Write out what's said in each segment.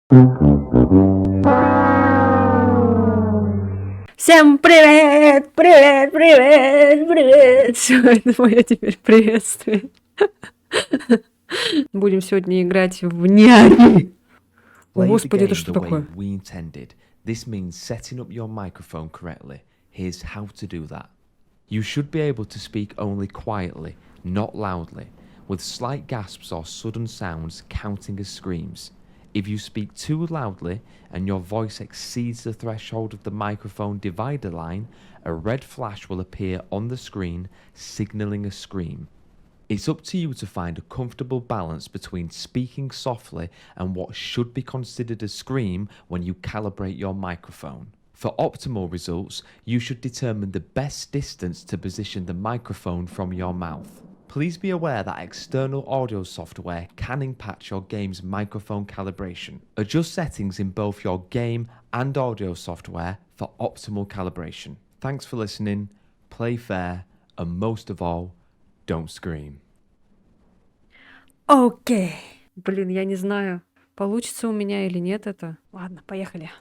Всем привет! Привет, привет, привет! Все, это мое теперь приветствие. Будем сегодня играть в Няни. О, Play the господи, это game что the way такое? we intended. This means setting up your microphone correctly. Here's how to do that. You should be able to speak only quietly, not loudly, with slight gasps or sudden sounds counting as screams. If you speak too loudly and your voice exceeds the threshold of the microphone divider line, a red flash will appear on the screen, signalling a scream. It's up to you to find a comfortable balance between speaking softly and what should be considered a scream when you calibrate your microphone. For optimal results, you should determine the best distance to position the microphone from your mouth. Please be aware that external audio software can impact your game's microphone calibration. Adjust settings in both your game and audio software for optimal calibration. Thanks for listening, play fair, and most of all, don't scream. Окей. Блин, я не знаю, получится у меня или нет это. Ладно, поехали.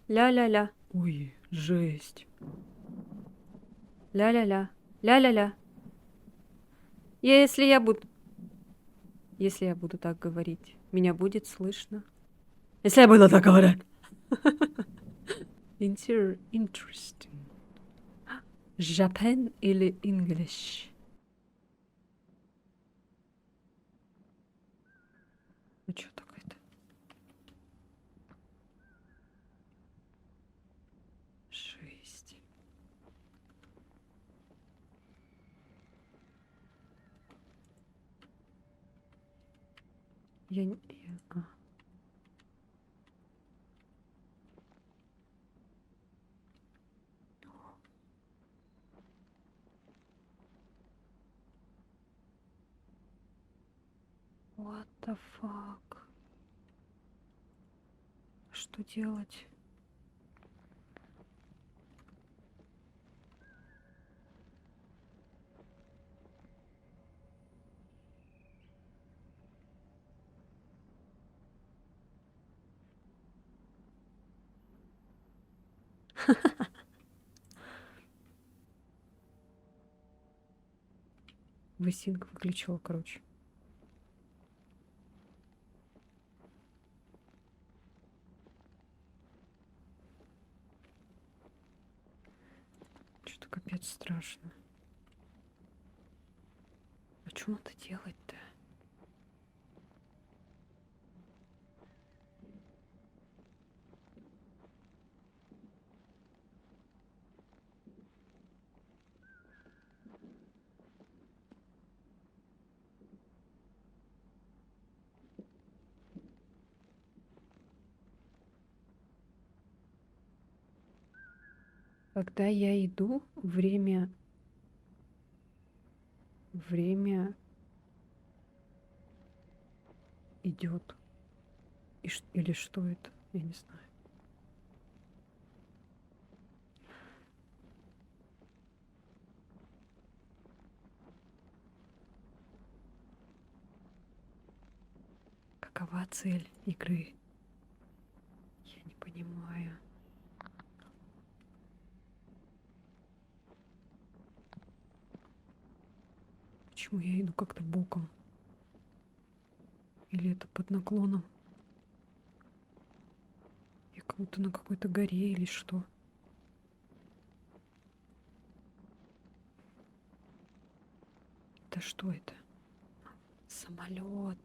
Ля-ля-ля. Ой, жесть. Ля-ля-ля. Ля-ля-ля. Если я буду... Если я буду так говорить, меня будет слышно. Если я буду так говорить. Interesting. Japan или English? Ну что такое-то? Жесть. Я не... What the fuck? Что делать? Высинг выключила, короче. Что-то капец страшно. А что надо делать-то? Когда я иду, время идет. Или что это? Я не знаю. Какова цель игры? Я не понимаю. Почему я иду как-то боком? Или это под наклоном? Я как будто на какой-то горе или что? Да что это? Самолет.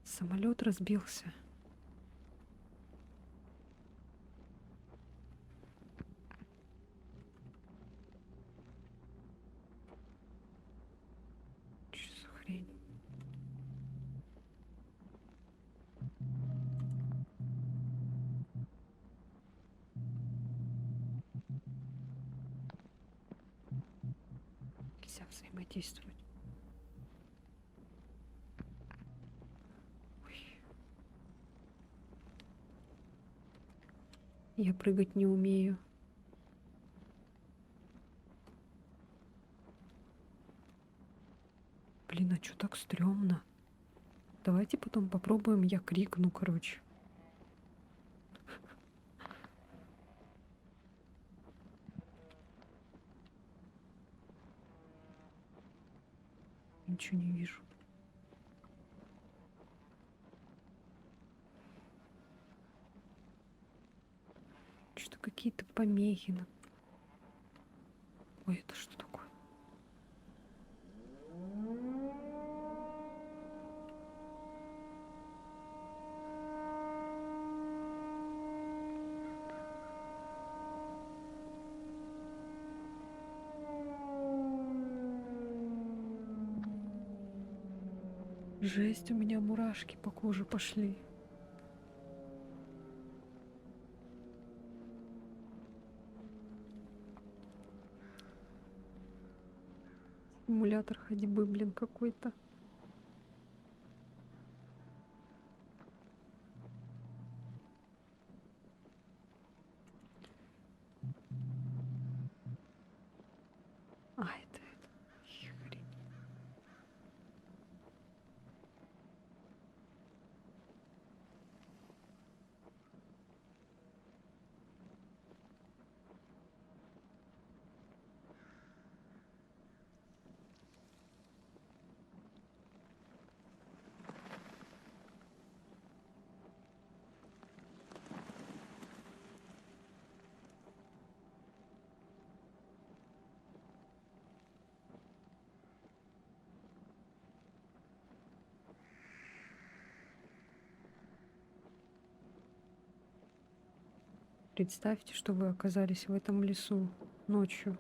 Самолет разбился. Что за хрень? Нельзя взаимодействовать. Ой. Я прыгать не умею. Блин, а что так стрёмно? Давайте потом попробуем, я крикну, короче. Ничего не вижу. Что-то какие-то помехи. Ой, это что такое? Жесть, у меня мурашки по коже пошли. Симулятор ходьбы, блин, какой-то. А, это хрень. Представьте, что вы оказались в этом лесу ночью.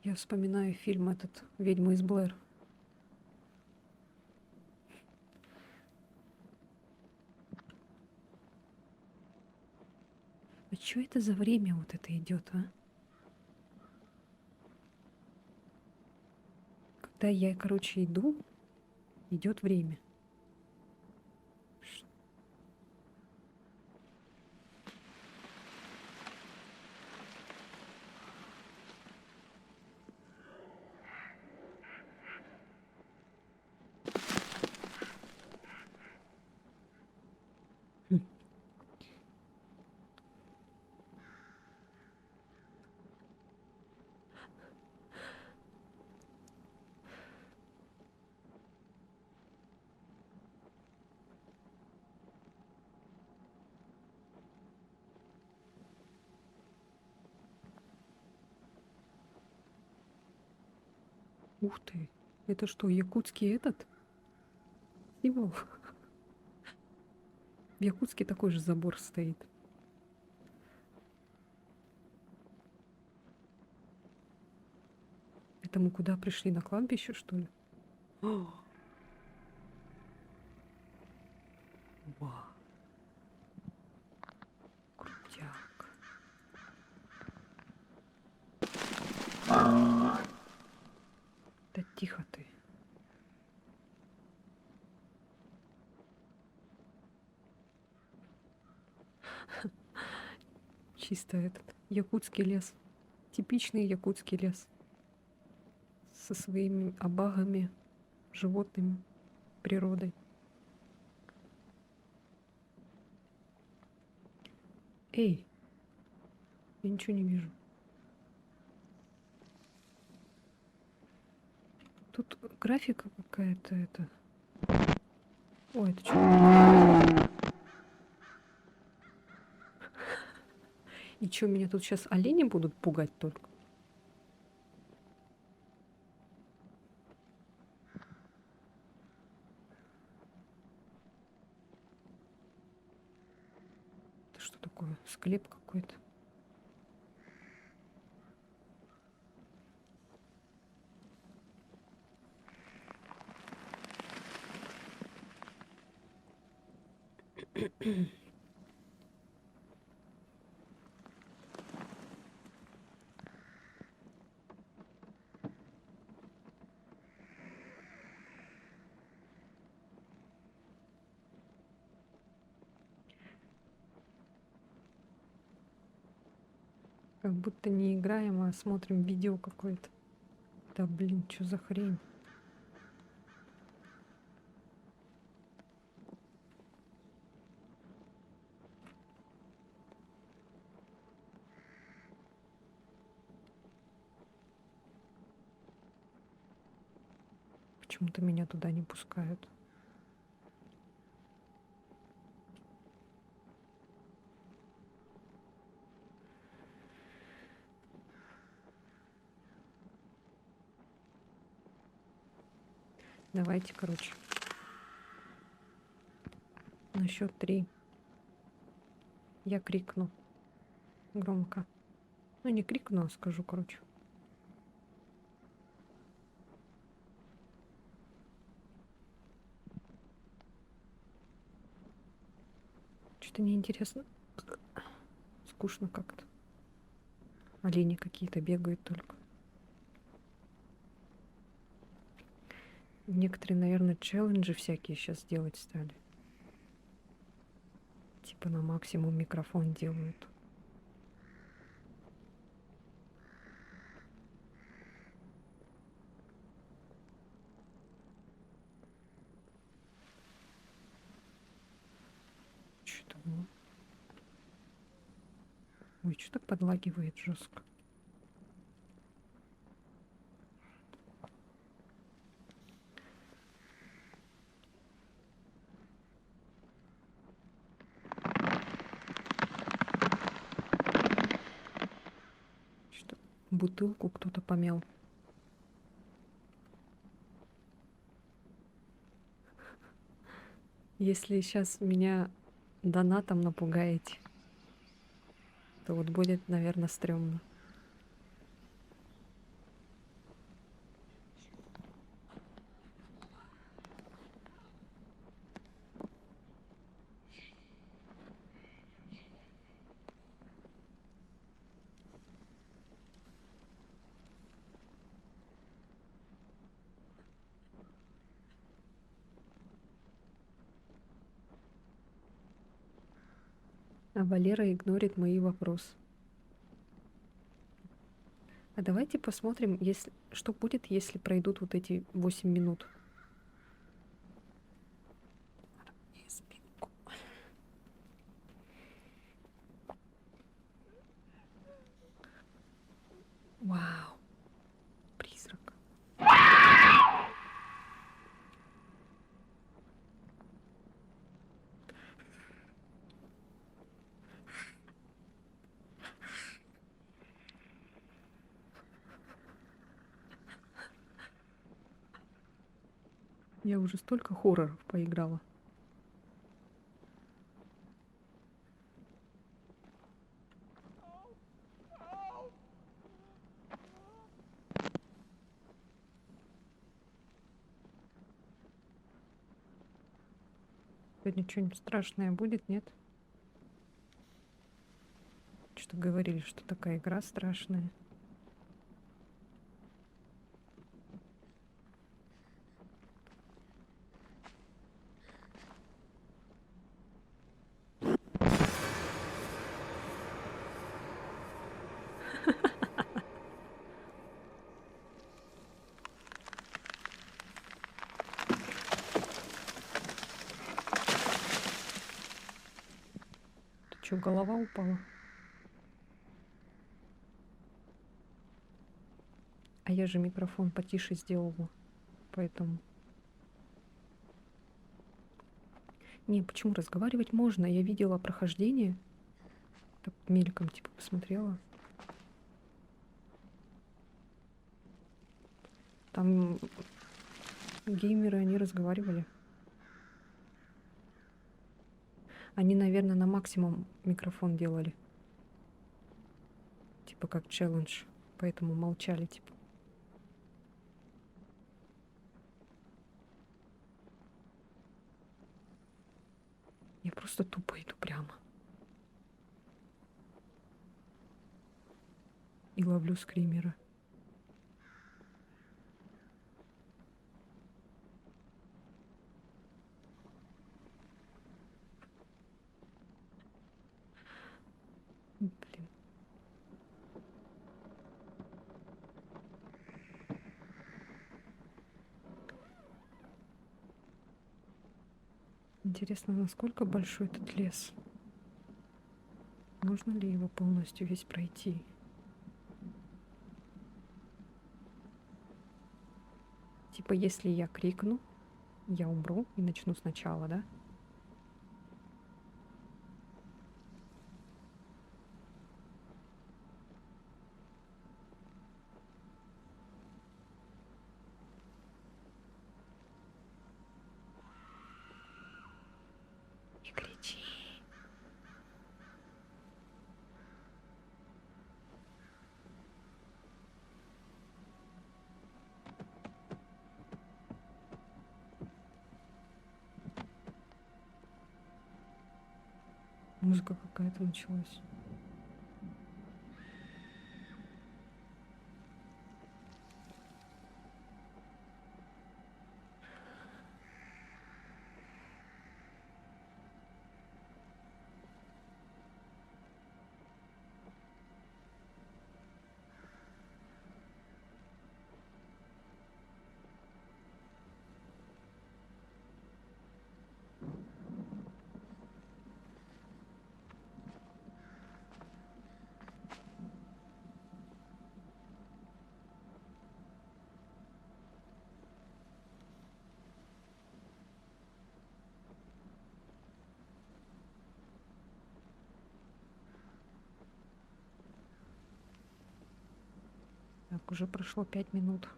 Я вспоминаю фильм этот «Ведьма из Блэр». А что это за время вот это идет, а? Когда я, короче, иду, идет время. Хм. Ух ты, это что, якутский этот? Символ? В Якутске такой же забор стоит. Это мы куда пришли? На кладбище, что ли? О! Вау, крутяк. Да тихо ты. Чисто этот якутский лес. Типичный якутский лес. Со своими обагами, животными, природой. Эй, я ничего не вижу. Тут графика какая-то это. Ой, это что? И что, меня тут сейчас олени будут пугать только? Это что такое? Склеп какой-то. Как будто не играем, а смотрим видео какое-то. Да блин, что за хрень? Почему-то меня туда не пускают. Давайте, короче. На счет 3 я крикну громко. Ну, не крикну, а скажу, короче. Что-то неинтересно. Скучно как-то. Олени какие-то бегают только. Некоторые, наверное, челленджи всякие сейчас делать стали. Типа на максимум микрофон делают. Что-то было. Ой, что так подлагивает жестко. Что бутылку кто-то помял. Если сейчас меня донатом напугаете, то вот будет, наверное, стрёмно. А Валера игнорит мои вопросы. А давайте посмотрим, если, что будет, если пройдут вот эти 8 минут. И спинку. Вау, призрак. Я уже столько хорроров поиграла. Сегодня что-нибудь страшное будет, нет? Что говорили, что такая игра страшная. Ты что, голова упала? А я же микрофон потише сделала, поэтому... Не, почему разговаривать можно? Я видела прохождение. Так мельком типа посмотрела. Там геймеры, они разговаривали. Они, наверное, на максимум микрофон делали. Типа как челлендж. Поэтому молчали, типа. Я просто тупо иду прямо. И ловлю скримера. Блин. Интересно, насколько большой этот лес? Можно ли его полностью весь пройти? Типа, если я крикну, я умру и начну сначала, да? Не кричи. Музыка какая-то началась. Так, уже прошло 5 минут.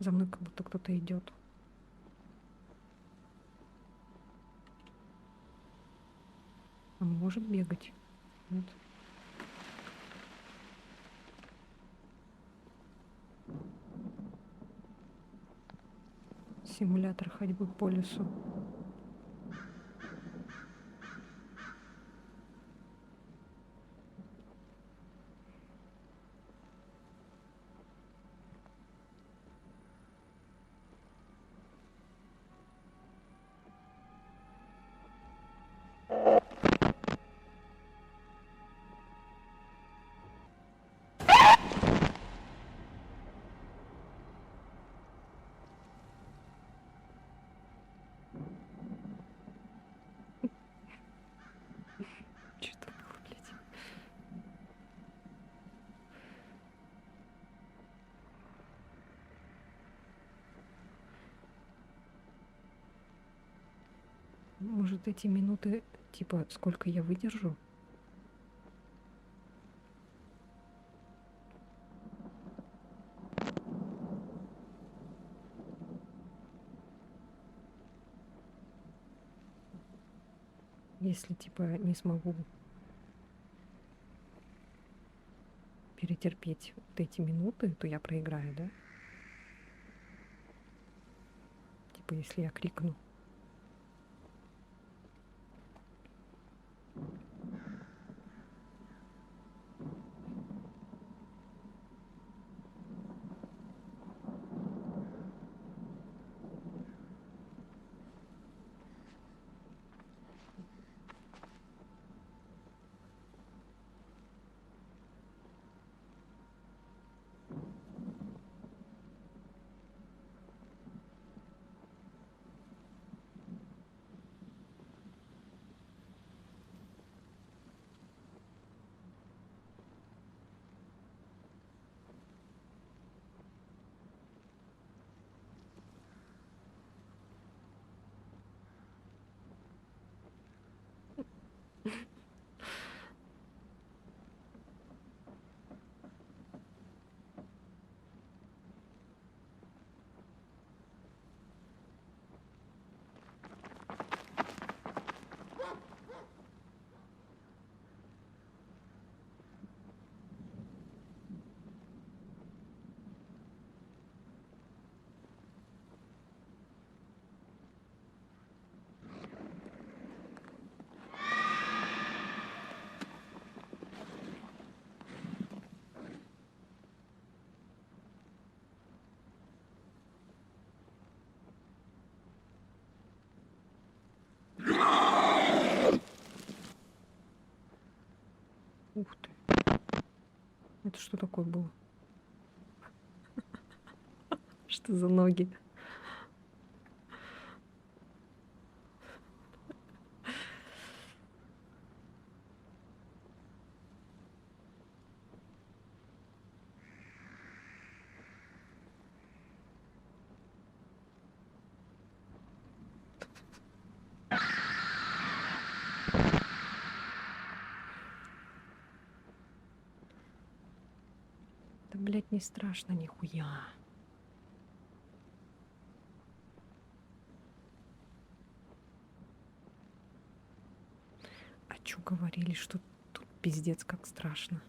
За мной как будто кто-то идет. А мы можем бегать? Нет. Симулятор ходьбы по лесу. Что это было, блядь? Может, эти минуты, типа, сколько я выдержу? Если, типа, не смогу перетерпеть вот эти минуты, то я проиграю, да? Типа, если я крикну. Ух ты. Это что такое было? Что за ноги? блядь, не страшно нихуя. А чё говорили, что тут пиздец как страшно?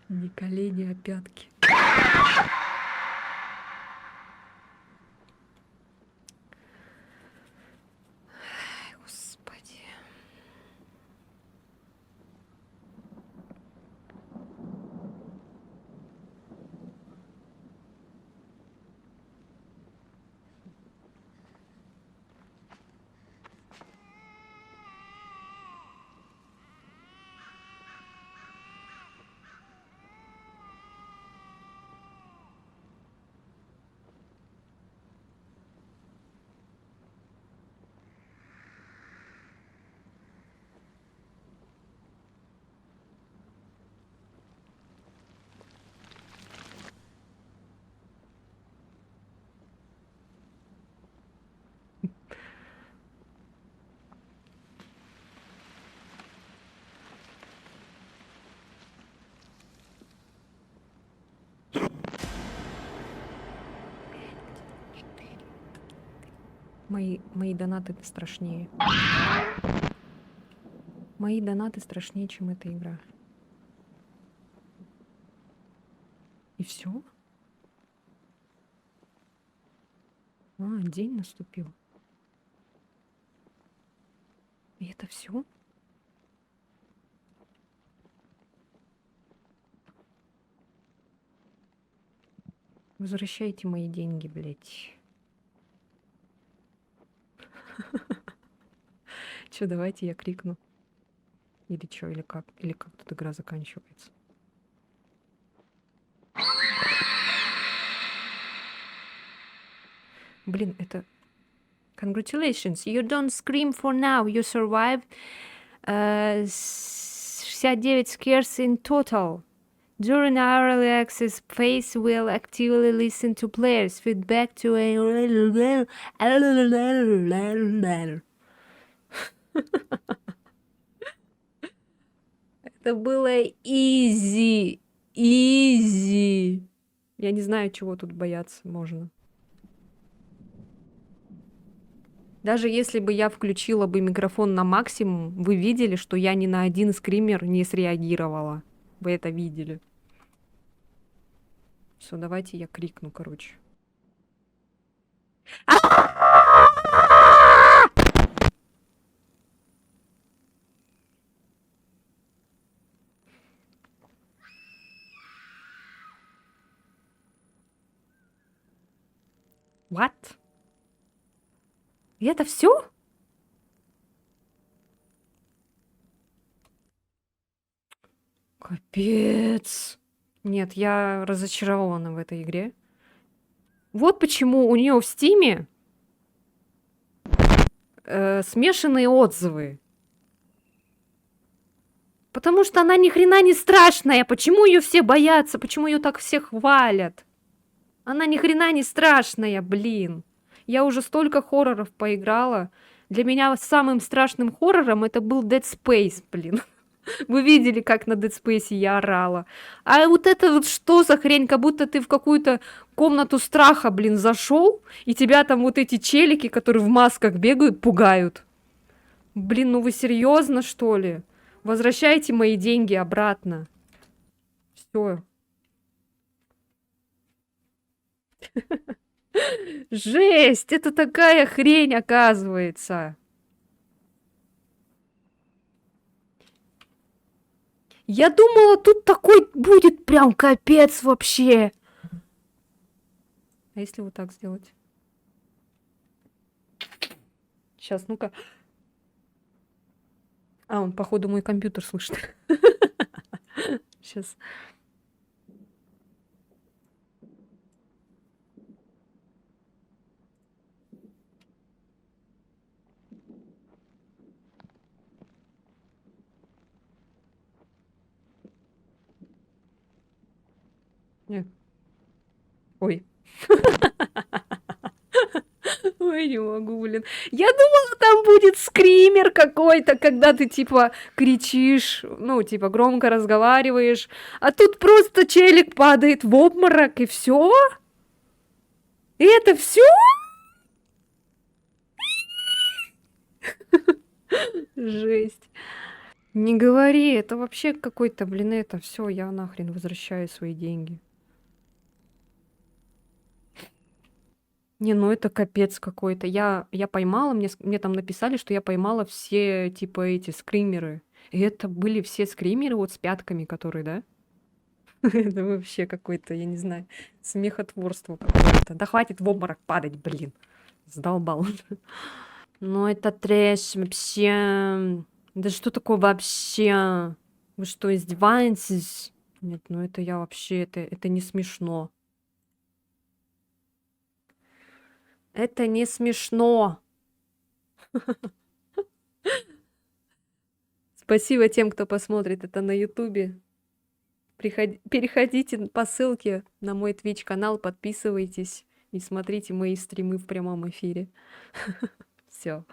Не колени, а пятки. Ай, господи. Мои донаты страшнее. Мои донаты страшнее, чем эта игра. И все? А, день наступил. И это все? Возвращайте мои деньги, блядь. Чё, давайте я крикну. Или чё, или как? Или как тут игра заканчивается? Блин, это... Congratulations, you don't scream for now, you survived 69 scares in total. During our early access phase, we'll actively listen to players' feedback to a... Это было easy. Easy. Я не знаю, чего тут бояться можно. Даже если бы я включила бы микрофон на максимум, вы видели, что я ни на один скример не среагировала. Вы это видели. Все, давайте я крикну, короче. What? И это все? Капец. Нет, я разочарована в этой игре. Вот почему у нее в Стиме смешанные отзывы. Потому что она ни хрена не страшная. Почему ее все боятся? Почему ее так все хвалят? Она ни хрена не страшная, блин. Я уже столько хорроров поиграла. Для меня самым страшным хоррором это был Dead Space, блин. Вы видели, как на Dead Space я орала. А вот это вот что за хрень? Как будто ты в какую-то комнату страха, блин, зашел, и тебя там вот эти челики, которые в масках бегают, пугают. Блин, ну вы серьезно, что ли? Возвращайте мои деньги обратно. Все. Жесть! Это такая хрень, оказывается. Я думала, тут такой будет прям капец вообще. А если вот так сделать? Сейчас, ну-ка. А, он, походу, мой компьютер слышит. Сейчас. Нет. Ой. Ой, Ой, не могу, блин. Я думала, там будет скример какой-то, когда ты, типа, кричишь, ну, типа, громко разговариваешь, а тут просто челик падает в обморок, и все. И это все? Жесть. Не говори, это вообще какой-то, блин, это все, я нахрен возвращаю свои деньги. Не, ну это капец какой-то. Я поймала, мне там написали, что я поймала все, типа, эти скримеры. И это были все скримеры вот с пятками, которые, да? Это вообще какой-то, я не знаю, смехотворство какое-то. Да хватит в обморок падать, блин. Сдолбал. Ну это трэш вообще. Да что такое вообще? Вы что, издеваетесь? Нет, ну это я вообще, это не смешно. Это не смешно. Спасибо тем, кто посмотрит это на Ютубе. Переходите по ссылке на мой Twitch канал, подписывайтесь и смотрите мои стримы в прямом эфире. Все.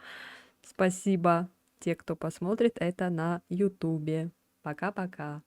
Спасибо те, кто посмотрит это на Ютубе. Пока-пока.